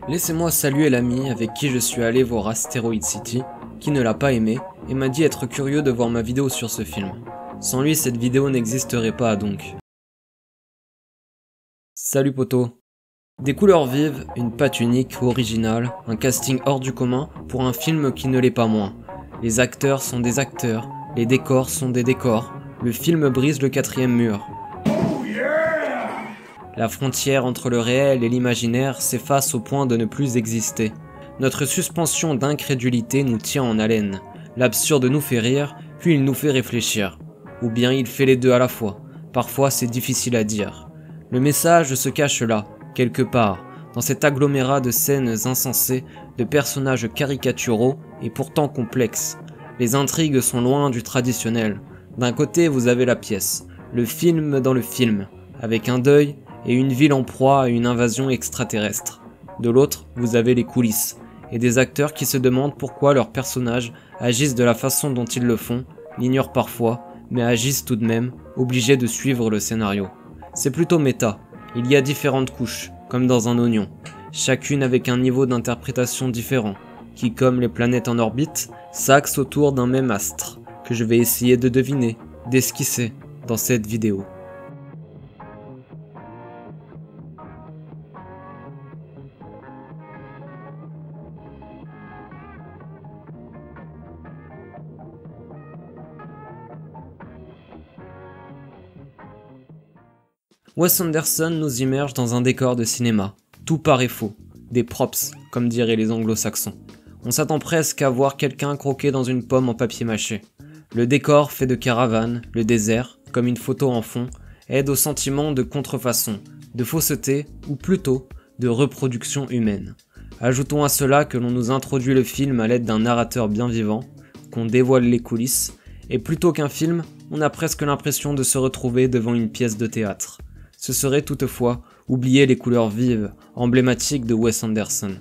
Laissez-moi saluer l'ami avec qui je suis allé voir Asteroid City, qui ne l'a pas aimé et m'a dit être curieux de voir ma vidéo sur ce film. Sans lui, cette vidéo n'existerait pas donc. Salut poto. Des couleurs vives, une patte unique, originale, un casting hors du commun pour un film qui ne l'est pas moins. Les acteurs sont des acteurs, les décors sont des décors, le film brise le 4e mur. La frontière entre le réel et l'imaginaire s'efface au point de ne plus exister. Notre suspension d'incrédulité nous tient en haleine. L'absurde nous fait rire, puis il nous fait réfléchir. Ou bien il fait les deux à la fois. Parfois c'est difficile à dire. Le message se cache là, quelque part, dans cet agglomérat de scènes insensées, de personnages caricaturaux et pourtant complexes. Les intrigues sont loin du traditionnel. D'un côté vous avez la pièce, le film dans le film, avec un deuil, et une ville en proie à une invasion extraterrestre. De l'autre, vous avez les coulisses, et des acteurs qui se demandent pourquoi leurs personnages agissent de la façon dont ils le font, l'ignorent parfois, mais agissent tout de même, obligés de suivre le scénario. C'est plutôt méta, il y a différentes couches, comme dans un oignon, chacune avec un niveau d'interprétation différent, qui, comme les planètes en orbite, s'axent autour d'un même astre, que je vais essayer de deviner, d'esquisser, dans cette vidéo. Wes Anderson nous immerge dans un décor de cinéma. Tout paraît faux. Des props, comme diraient les anglo-saxons. On s'attend presque à voir quelqu'un croquer dans une pomme en papier mâché. Le décor fait de caravane, le désert, comme une photo en fond, aide au sentiment de contrefaçon, de fausseté, ou plutôt, de reproduction humaine. Ajoutons à cela que l'on nous introduit le film à l'aide d'un narrateur bien vivant, qu'on dévoile les coulisses, et plutôt qu'un film, on a presque l'impression de se retrouver devant une pièce de théâtre. Ce serait toutefois oublier les couleurs vives, emblématiques de Wes Anderson.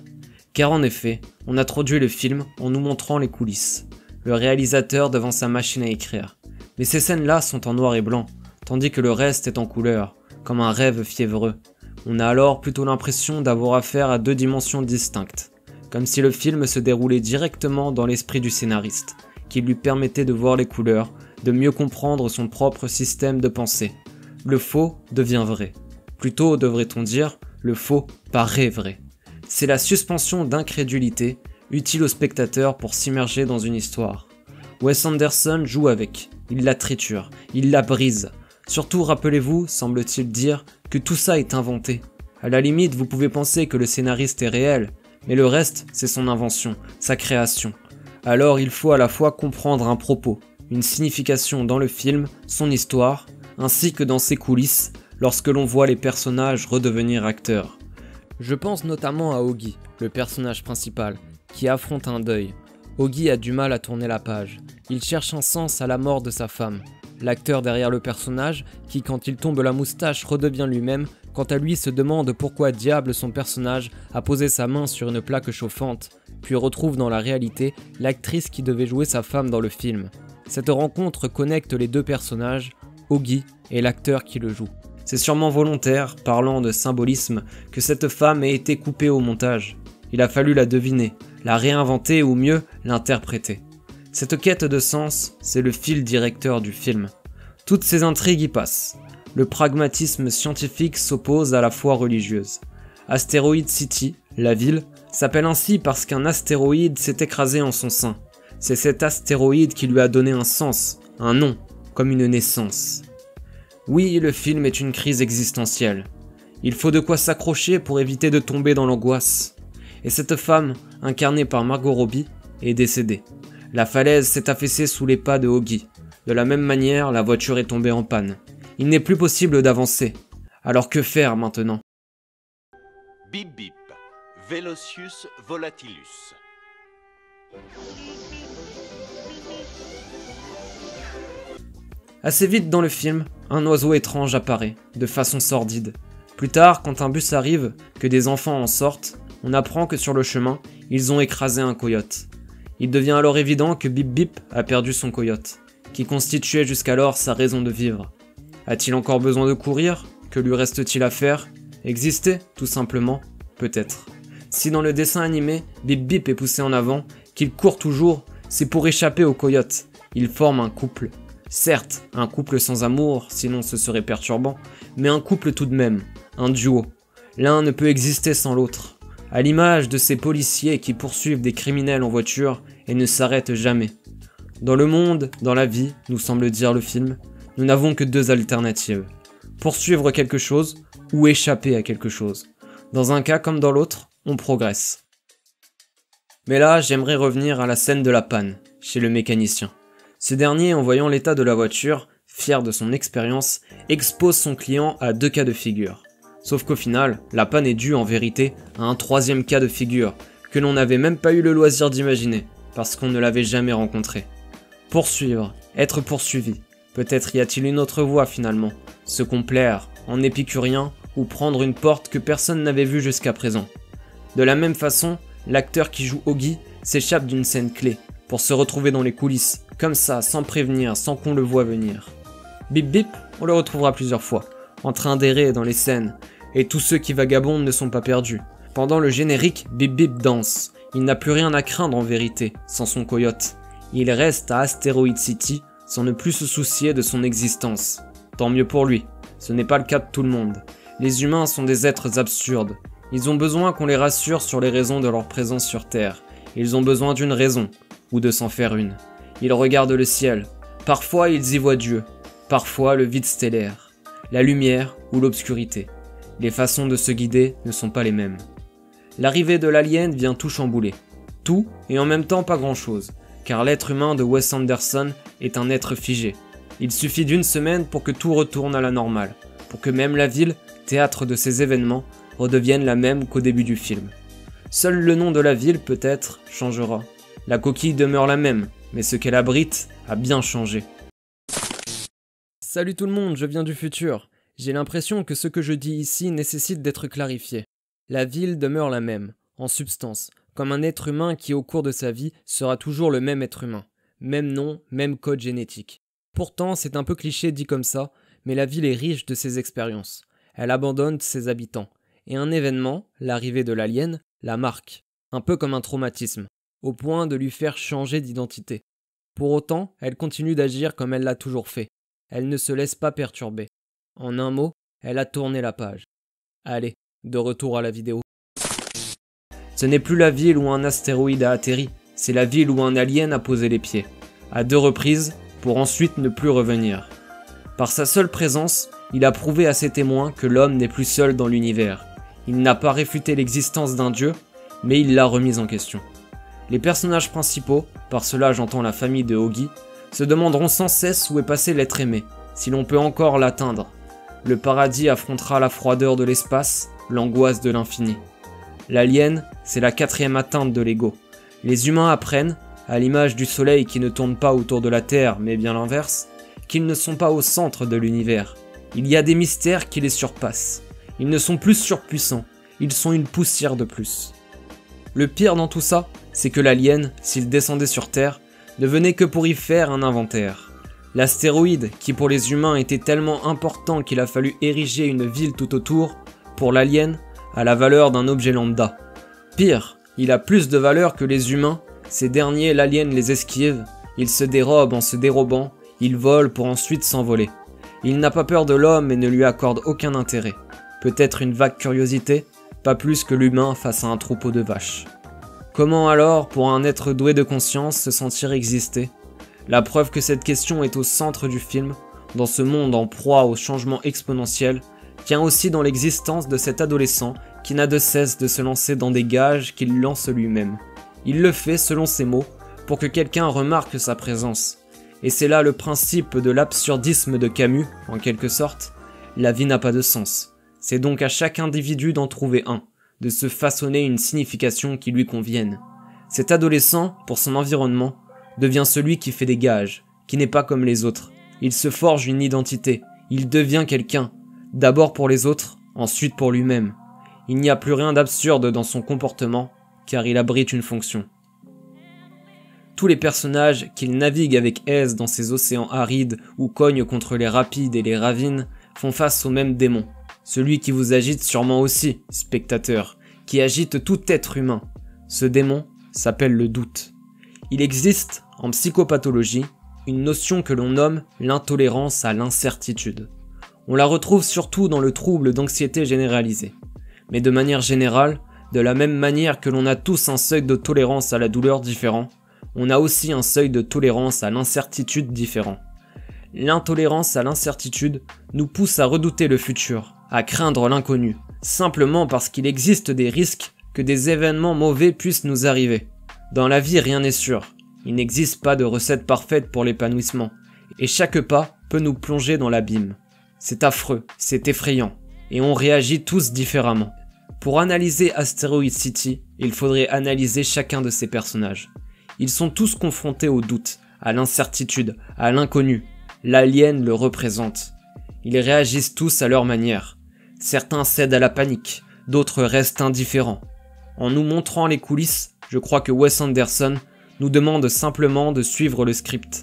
Car en effet, on introduit le film en nous montrant les coulisses, le réalisateur devant sa machine à écrire. Mais ces scènes-là sont en noir et blanc, tandis que le reste est en couleur, comme un rêve fiévreux. On a alors plutôt l'impression d'avoir affaire à deux dimensions distinctes, comme si le film se déroulait directement dans l'esprit du scénariste, qui lui permettait de voir les couleurs, de mieux comprendre son propre système de pensée. Le faux devient vrai. Plutôt devrait-on dire, le faux paraît vrai. C'est la suspension d'incrédulité, utile au spectateur pour s'immerger dans une histoire. Wes Anderson joue avec, il la triture, il la brise. Surtout rappelez-vous, semble-t-il dire, que tout ça est inventé. À la limite, vous pouvez penser que le scénariste est réel, mais le reste, c'est son invention, sa création. Alors il faut à la fois comprendre un propos, une signification dans le film, son histoire, ainsi que dans ses coulisses, lorsque l'on voit les personnages redevenir acteurs. Je pense notamment à Augie, le personnage principal, qui affronte un deuil. Augie a du mal à tourner la page. Il cherche un sens à la mort de sa femme. L'acteur derrière le personnage, qui quand il tombe la moustache redevient lui-même, quant à lui se demande pourquoi diable son personnage a posé sa main sur une plaque chauffante, puis retrouve dans la réalité l'actrice qui devait jouer sa femme dans le film. Cette rencontre connecte les deux personnages, Augie et l'acteur qui le joue. C'est sûrement volontaire, parlant de symbolisme, que cette femme ait été coupée au montage. Il a fallu la deviner, la réinventer ou mieux, l'interpréter. Cette quête de sens, c'est le fil directeur du film. Toutes ces intrigues y passent. Le pragmatisme scientifique s'oppose à la foi religieuse. Asteroid City, la ville, s'appelle ainsi parce qu'un astéroïde s'est écrasé en son sein. C'est cet astéroïde qui lui a donné un sens, un nom, comme une naissance. Oui, le film est une crise existentielle. Il faut de quoi s'accrocher pour éviter de tomber dans l'angoisse. Et cette femme, incarnée par Margot Robbie, est décédée. La falaise s'est affaissée sous les pas de Augie. De la même manière, la voiture est tombée en panne. Il n'est plus possible d'avancer. Alors que faire maintenant? Bip bip, Velocius volatilus. Assez vite dans le film, un oiseau étrange apparaît, de façon sordide. Plus tard, quand un bus arrive, que des enfants en sortent, on apprend que sur le chemin, ils ont écrasé un coyote. Il devient alors évident que Bip Bip a perdu son coyote, qui constituait jusqu'alors sa raison de vivre. A-t-il encore besoin de courir? que lui reste-t-il à faire? Exister, tout simplement? Peut-être. Si dans le dessin animé, Bip Bip est poussé en avant, qu'il court toujours, c'est pour échapper au coyote. Ils forment un couple. Certes, un couple sans amour, sinon ce serait perturbant, mais un couple tout de même, un duo. L'un ne peut exister sans l'autre. À l'image de ces policiers qui poursuivent des criminels en voiture et ne s'arrêtent jamais. Dans le monde, dans la vie, nous semble dire le film, nous n'avons que deux alternatives. Poursuivre quelque chose ou échapper à quelque chose. Dans un cas comme dans l'autre, on progresse. Mais là, j'aimerais revenir à la scène de la panne, chez le mécanicien. Ce dernier, en voyant l'état de la voiture, fier de son expérience, expose son client à deux cas de figure. Sauf qu'au final, la panne est due en vérité à un troisième cas de figure, que l'on n'avait même pas eu le loisir d'imaginer, parce qu'on ne l'avait jamais rencontré. Poursuivre, être poursuivi. Peut-être y a-t-il une autre voie finalement, se complaire, en épicurien, ou prendre une porte que personne n'avait vue jusqu'à présent. De la même façon, l'acteur qui joue Oggy s'échappe d'une scène clé, pour se retrouver dans les coulisses, comme ça, sans prévenir, sans qu'on le voie venir. Bip Bip, on le retrouvera plusieurs fois, en train d'errer dans les scènes, et tous ceux qui vagabondent ne sont pas perdus. Pendant le générique, Bip Bip danse, il n'a plus rien à craindre en vérité, sans son coyote. Il reste à Asteroid City, sans ne plus se soucier de son existence. Tant mieux pour lui, ce n'est pas le cas de tout le monde. Les humains sont des êtres absurdes. Ils ont besoin qu'on les rassure sur les raisons de leur présence sur Terre. Ils ont besoin d'une raison, ou de s'en faire une. Ils regardent le ciel. Parfois ils y voient Dieu, parfois le vide stellaire, la lumière ou l'obscurité. Les façons de se guider ne sont pas les mêmes. L'arrivée de l'alien vient tout chambouler. Tout et en même temps pas grand-chose, car l'être humain de Wes Anderson est un être figé. Il suffit d'une semaine pour que tout retourne à la normale, pour que même la ville, théâtre de ces événements, redevienne la même qu'au début du film. Seul le nom de la ville, peut-être, changera. La coquille demeure la même, mais ce qu'elle abrite a bien changé. Salut tout le monde, je viens du futur. J'ai l'impression que ce que je dis ici nécessite d'être clarifié. La ville demeure la même, en substance, comme un être humain qui au cours de sa vie sera toujours le même être humain. Même nom, même code génétique. Pourtant, c'est un peu cliché dit comme ça, mais la ville est riche de ses expériences. Elle abandonne ses habitants. Et un événement, l'arrivée de l'alien, la marque. Un peu comme un traumatisme, au point de lui faire changer d'identité. Pour autant, elle continue d'agir comme elle l'a toujours fait. Elle ne se laisse pas perturber. En un mot, elle a tourné la page. Allez, de retour à la vidéo. Ce n'est plus la ville où un astéroïde a atterri, c'est la ville où un alien a posé les pieds. À 2 reprises, pour ensuite ne plus revenir. Par sa seule présence, il a prouvé à ses témoins que l'homme n'est plus seul dans l'univers. Il n'a pas réfuté l'existence d'un dieu, mais il l'a remise en question. Les personnages principaux, par cela j'entends la famille de Oggy, se demanderont sans cesse où est passé l'être aimé, si l'on peut encore l'atteindre. Le paradis affrontera la froideur de l'espace, l'angoisse de l'infini. L'alien, c'est la 4e atteinte de l'ego. Les humains apprennent, à l'image du soleil qui ne tourne pas autour de la Terre, mais bien l'inverse, qu'ils ne sont pas au centre de l'univers. Il y a des mystères qui les surpassent. Ils ne sont plus surpuissants, ils sont une poussière de plus. Le pire dans tout ça, c'est que l'alien, s'il descendait sur Terre, ne venait que pour y faire un inventaire. L'astéroïde, qui pour les humains était tellement important qu'il a fallu ériger une ville tout autour, pour l'alien, a la valeur d'un objet lambda. Pire, il a plus de valeur que les humains, ces derniers l'alien les esquive, il se dérobe en se dérobant, il vole pour ensuite s'envoler. Il n'a pas peur de l'homme et ne lui accorde aucun intérêt. Peut-être une vague curiosité, pas plus que l'humain face à un troupeau de vaches. Comment alors, pour un être doué de conscience, se sentir exister? La preuve que cette question est au centre du film, dans ce monde en proie au changement exponentiel, tient aussi dans l'existence de cet adolescent qui n'a de cesse de se lancer dans des gages qu'il lance lui-même. Il le fait, selon ses mots, pour que quelqu'un remarque sa présence. Et c'est là le principe de l'absurdisme de Camus, en quelque sorte. La vie n'a pas de sens. C'est donc à chaque individu d'en trouver un, de se façonner une signification qui lui convienne. Cet adolescent, pour son environnement, devient celui qui fait des gages, qui n'est pas comme les autres. Il se forge une identité, il devient quelqu'un, d'abord pour les autres, ensuite pour lui-même. Il n'y a plus rien d'absurde dans son comportement, car il abrite une fonction. Tous les personnages qu'il navigue avec aise dans ces océans arides ou cognent contre les rapides et les ravines font face au même démon, celui qui vous agite sûrement aussi, spectateur, qui agite tout être humain. Ce démon s'appelle le doute. Il existe, en psychopathologie, une notion que l'on nomme l'intolérance à l'incertitude. On la retrouve surtout dans le trouble d'anxiété généralisée. Mais de manière générale, de la même manière que l'on a tous un seuil de tolérance à la douleur différent, on a aussi un seuil de tolérance à l'incertitude différent. L'intolérance à l'incertitude nous pousse à redouter le futur, à craindre l'inconnu, simplement parce qu'il existe des risques que des événements mauvais puissent nous arriver. Dans la vie, rien n'est sûr. Il n'existe pas de recette parfaite pour l'épanouissement, et chaque pas peut nous plonger dans l'abîme. C'est affreux, c'est effrayant, et on réagit tous différemment. Pour analyser Asteroid City, il faudrait analyser chacun de ces personnages. Ils sont tous confrontés au doute, à l'incertitude, à l'inconnu. L'alien le représente. Ils réagissent tous à leur manière. Certains cèdent à la panique, d'autres restent indifférents. En nous montrant les coulisses, je crois que Wes Anderson nous demande simplement de suivre le script,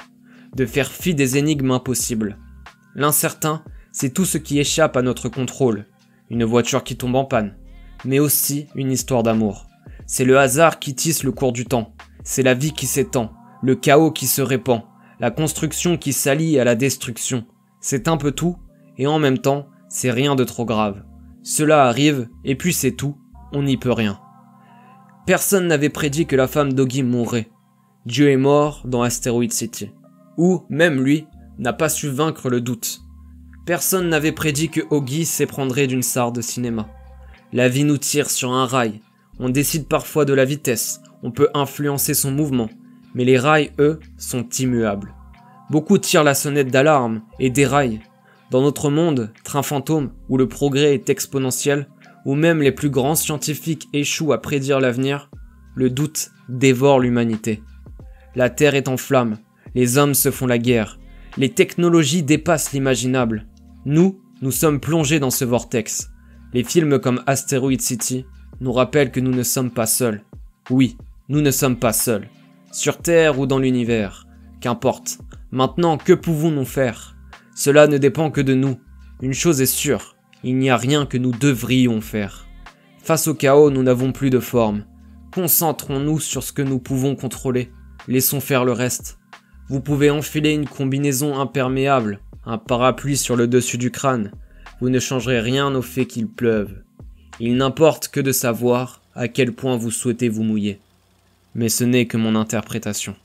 de faire fi des énigmes impossibles. L'incertain, c'est tout ce qui échappe à notre contrôle. Une voiture qui tombe en panne, mais aussi une histoire d'amour. C'est le hasard qui tisse le cours du temps. C'est la vie qui s'étend, le chaos qui se répand, la construction qui s'allie à la destruction. C'est un peu tout, et en même temps, c'est rien de trop grave. Cela arrive, et puis c'est tout, on n'y peut rien. Personne n'avait prédit que la femme d'Oggy mourrait. Dieu est mort dans Asteroid City. Ou, même lui, n'a pas su vaincre le doute. Personne n'avait prédit que Oggy s'éprendrait d'une star de cinéma. La vie nous tire sur un rail. On décide parfois de la vitesse, on peut influencer son mouvement, mais les rails, eux, sont immuables. Beaucoup tirent la sonnette d'alarme et déraillent. Dans notre monde, train fantôme, où le progrès est exponentiel, où même les plus grands scientifiques échouent à prédire l'avenir, le doute dévore l'humanité. La Terre est en flammes, les hommes se font la guerre, les technologies dépassent l'imaginable. Nous sommes plongés dans ce vortex. Les films comme Asteroid City nous rappellent que nous ne sommes pas seuls. Oui, nous ne sommes pas seuls. Sur Terre ou dans l'univers, qu'importe. Maintenant, que pouvons-nous faire? Cela ne dépend que de nous. Une chose est sûre, il n'y a rien que nous devrions faire. Face au chaos, nous n'avons plus de forme. Concentrons-nous sur ce que nous pouvons contrôler. Laissons faire le reste. Vous pouvez enfiler une combinaison imperméable, un parapluie sur le dessus du crâne. Vous ne changerez rien au fait qu'il pleuve. Il n'importe que de savoir à quel point vous souhaitez vous mouiller. Mais ce n'est que mon interprétation.